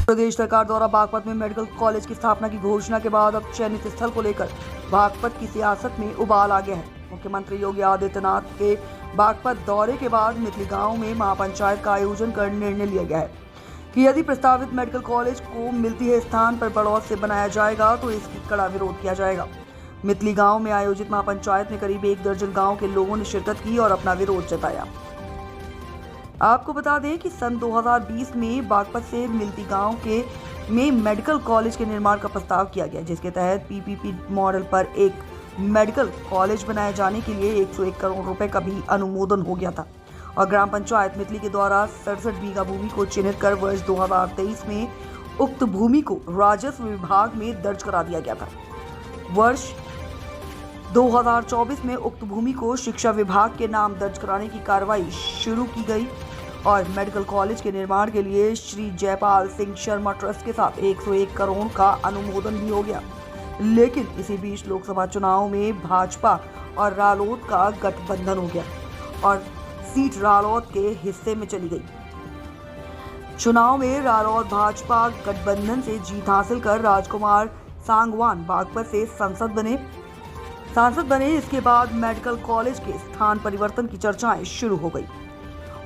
प्रदेश सरकार द्वारा बागपत में मेडिकल कॉलेज की स्थापना की घोषणा के बाद अब चयनित स्थल को लेकर बागपत की सियासत में उबाल आ गया है। मुख्यमंत्री योगी आदित्यनाथ के बागपत दौरे के बाद मितली गांव में महापंचायत का आयोजन कर निर्णय लिया गया है कि यदि प्रस्तावित मेडिकल कॉलेज को मिलती है स्थान पर बड़ौत से बनाया जाएगा तो इसकी कड़ा विरोध किया जाएगा। मितली गांव में आयोजित महापंचायत में करीब 1 दर्जन गांव के लोगों ने शिरकत की और अपना विरोध जताया। आपको बता दें कि सन 2020 में बागपत से मिलती गांव में मेडिकल कॉलेज के निर्माण का प्रस्ताव किया गया, जिसके तहत पीपीपी मॉडल पर एक मेडिकल कॉलेज बनाए जाने के लिए 101 करोड़ रुपए का भी अनुमोदन हो गया था और ग्राम पंचायत मितली के द्वारा 67 बीघा भूमि को चिन्हित कर वर्ष 2023 में उक्त भूमि को राजस्व विभाग में दर्ज करा दिया गया था। वर्ष 2024 में उक्त भूमि को शिक्षा विभाग के नाम दर्ज कराने की कार्रवाई शुरू की गई और मेडिकल कॉलेज के निर्माण के लिए श्री जयपाल सिंह शर्मा ट्रस्ट के साथ 101 करोड़ का अनुमोदन भी हो गया। लेकिन इसी बीच लोकसभा चुनाव में भाजपा और रालोद का गठबंधन हो गया और सीट रालोद के हिस्से में चली गई। चुनाव में रालोद भाजपा गठबंधन से जीत हासिल कर राजकुमार सांगवान बागपत से सांसद बने। इसके बाद मेडिकल कॉलेज के स्थान परिवर्तन की चर्चाएं शुरू हो गई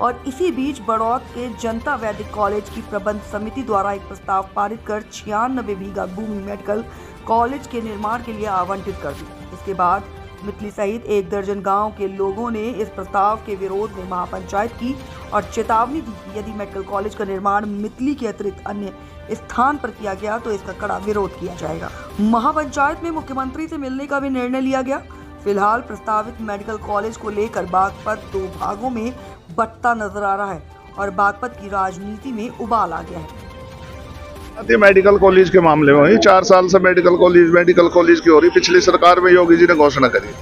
और इसी बीच बड़ौत के जनता वैदिक कॉलेज की प्रबंध समिति द्वारा एक प्रस्ताव पारित कर 96 बीघा भूमि मेडिकल कॉलेज के निर्माण के लिए आवंटित कर दी। इसके बाद मितली सहित 1 दर्जन गांव के लोगों ने इस प्रस्ताव के विरोध में महापंचायत की और चेतावनी दी कि यदि मेडिकल कॉलेज का निर्माण मितली के अतिरिक्त अन्य स्थान पर किया गया तो इसका कड़ा विरोध किया जाएगा। महापंचायत में मुख्यमंत्री से मिलने का भी निर्णय लिया गया। फिलहाल प्रस्तावित मेडिकल कॉलेज को लेकर बागपत 2 भागों में बंटता नजर आ रहा है और बागपत की राजनीति में उबाल आ गया है। मेडिकल कॉलेज के मामले में 4 साल से मेडिकल कॉलेज की हो रही। पिछली सरकार में योगी जी ने घोषणा करी,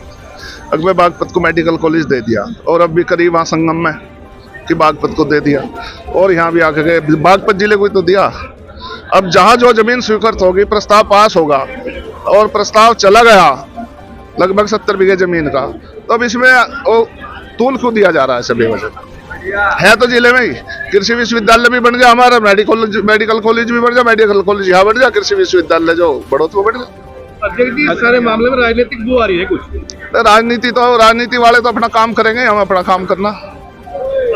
अगले बागपत को मेडिकल कॉलेज दे दिया और अब भी करीब वहाँ संगम में कि बागपत को दे दिया और यहाँ भी आके गए बागपत जिले को तो दिया। अब जहाँ जो जमीन स्वीकृत होगी, प्रस्ताव पास होगा और प्रस्ताव चला गया लगभग 70 बीघे जमीन का, तो अब इसमें तूल क्यों दिया जा रहा है? सभी वजह है तो जिले में ही कृषि विश्वविद्यालय भी बन गया, हमारा मेडिकल कॉलेज भी बन गया, मेडिकल कॉलेज यहाँ बन गया, कृषि विश्वविद्यालय जो बड़ौत को बन गया। सारे मामले में राजनीतिक बू आ रही है कुछ। राजनीति वाले तो अपना काम करेंगे, हम अपना काम करना।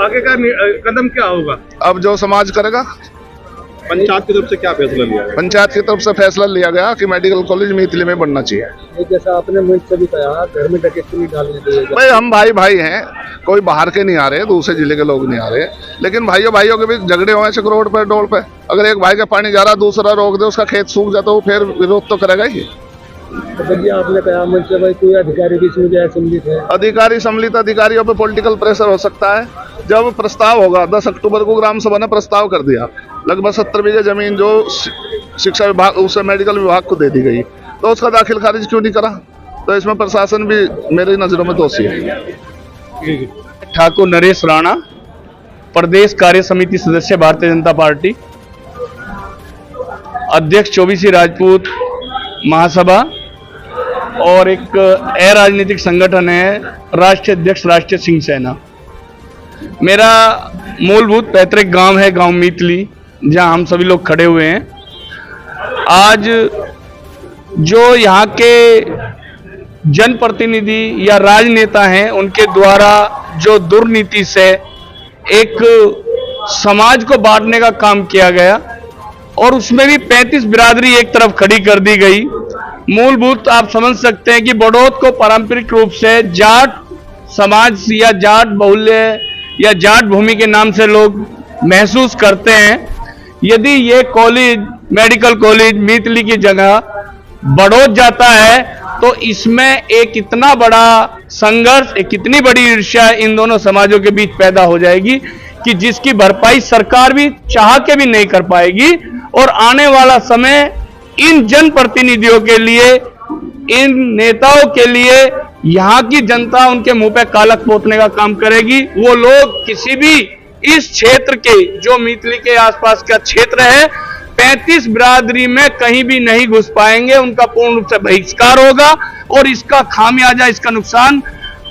आगे का कदम क्या होगा? अब जो समाज करेगा। पंचायत की तरफ से क्या फैसला लिया गया? पंचायत की तरफ से फैसला लिया गया कि मेडिकल कॉलेज मितली में बनना चाहिए। जैसा आपने मुझ से भी कहा, घर में डकैती नहीं डालनी चाहिए। भाई हम भाई हैं, कोई बाहर के नहीं आ रहे, दूसरे जिले के लोग नहीं आ रहे, लेकिन भाइयों के बीच झगड़े हुए हैं रोड पे डोल पे। अगर एक भाई का पानी जा रहा, दूसरा रोक दे, उसका खेत सूख जाता, वो फिर विरोध तो करेगा ही। आपने कहा मुझसे भाई कोई अधिकारी भी सम्मिलित है। अधिकारी सम्मिलित अधिकारियों पे पॉलिटिकल प्रेशर हो सकता है। जब प्रस्ताव होगा 10 अक्टूबर को ग्राम सभा ने प्रस्ताव कर दिया, लगभग 70 बीघे जमीन जो शिक्षा विभाग उसे मेडिकल विभाग को दे दी गई, तो उसका दाखिल खारिज क्यों नहीं करा? तो इसमें प्रशासन भी मेरी नजरों में दोषी है। ठाकुर नरेश राणा, प्रदेश कार्य समिति सदस्य भारतीय जनता पार्टी, अध्यक्ष 24 राजपूत महासभा और एक अराजनीतिक संगठन है राष्ट्रीय अध्यक्ष राष्ट्रीय सिंह सेना। मेरा मूलभूत पैतृक गांव है गांव मितली, जहां हम सभी लोग खड़े हुए हैं। आज जो यहाँ के जनप्रतिनिधि या राजनेता हैं, उनके द्वारा जो दुर्नीति से एक समाज को बांटने का काम किया गया और उसमें भी 35 बिरादरी एक तरफ खड़ी कर दी गई। मूलभूत आप समझ सकते हैं कि बड़ौत को पारंपरिक रूप से जाट समाज या जाट बहुल्य या जाट भूमि के नाम से लोग महसूस करते हैं। यदि ये कॉलेज मेडिकल कॉलेज मितली की जगह बड़ौत जाता है तो इसमें एक इतना बड़ा संघर्ष, एक इतनी बड़ी ईर्ष्या इन दोनों समाजों के बीच पैदा हो जाएगी कि जिसकी भरपाई सरकार भी चाह के भी नहीं कर पाएगी। और आने वाला समय इन जनप्रतिनिधियों के लिए, इन नेताओं के लिए यहाँ की जनता उनके मुंह पे कालक पोतने का काम करेगी। वो लोग किसी भी इस क्षेत्र के जो मितली के आसपास का क्षेत्र है 35 बिरादरी में कहीं भी नहीं घुस पाएंगे। उनका पूर्ण रूप से बहिष्कार होगा और इसका खामियाजा, इसका नुकसान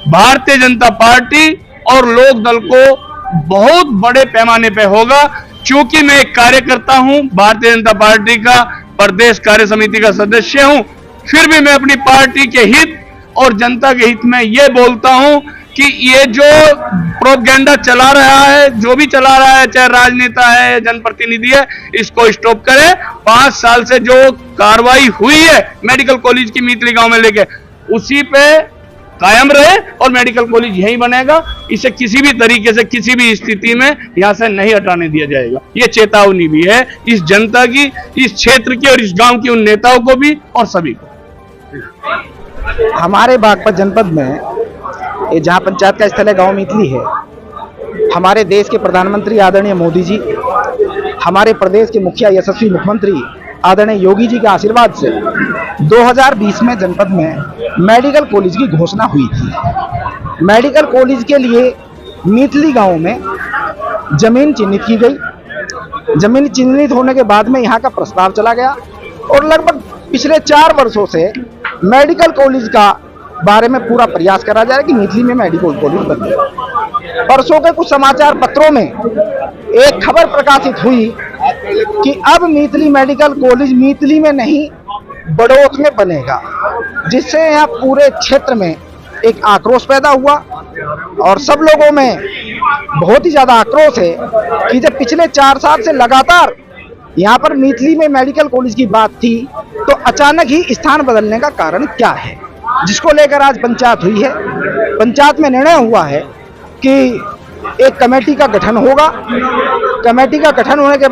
भारतीय जनता पार्टी और लोक दल को बहुत बड़े पैमाने पे होगा। चूंकि मैं एक कार्यकर्ता हूं, भारतीय जनता पार्टी का प्रदेश कार्य समिति का सदस्य हूं, फिर भी मैं अपनी पार्टी के हित और जनता के हित में यह बोलता हूं कि ये जो प्रोपेगेंडा चला रहा है, जो भी चला रहा है, चाहे राजनेता है, जनप्रतिनिधि है, इसको स्टॉप करें। 5 साल से जो कार्रवाई हुई है मेडिकल कॉलेज की मीतली गांव में लेके, उसी पे कायम रहे और मेडिकल कॉलेज यहीं बनेगा। इसे किसी भी तरीके से, किसी भी स्थिति में यहां से नहीं हटाने दिया जाएगा। ये चेतावनी भी है इस जनता की, इस क्षेत्र की और इस गांव की उन नेताओं को भी और सभी को। हमारे बागपत जनपद में ये जहाँ पंचायत का स्थल है गांव मीतली है, हमारे देश के प्रधानमंत्री आदरणीय मोदी जी, हमारे प्रदेश के मुखिया यशस्वी मुख्यमंत्री आदरणीय योगी जी के आशीर्वाद से 2020 में जनपद में मेडिकल कॉलेज की घोषणा हुई थी। मेडिकल कॉलेज के लिए मीतली गांव में जमीन चिन्हित की गई। जमीन चिन्हित होने के बाद में यहाँ का प्रस्ताव चला गया और लगभग पिछले 4 वर्षों से मेडिकल कॉलेज का बारे में पूरा प्रयास करा जा रहा है कि मीतली में मेडिकल कॉलेज बने। परसों के कुछ समाचार पत्रों में एक खबर प्रकाशित हुई कि अब मीतली मेडिकल कॉलेज मीतली में नहीं बड़ौत में बनेगा, जिससे यहाँ पूरे क्षेत्र में एक आक्रोश पैदा हुआ और सब लोगों में बहुत ही ज्यादा आक्रोश है कि जब पिछले 4 साल से लगातार यहाँ पर मीतली में मेडिकल कॉलेज की बात थी, तो अचानक ही स्थान बदलने का कारण क्या है, जिसको लेकर आज पंचायत हुई है। पंचायत में निर्णय हुआ है कि एक कमेटी का गठन होगा। कमेटी का गठन होने के बाद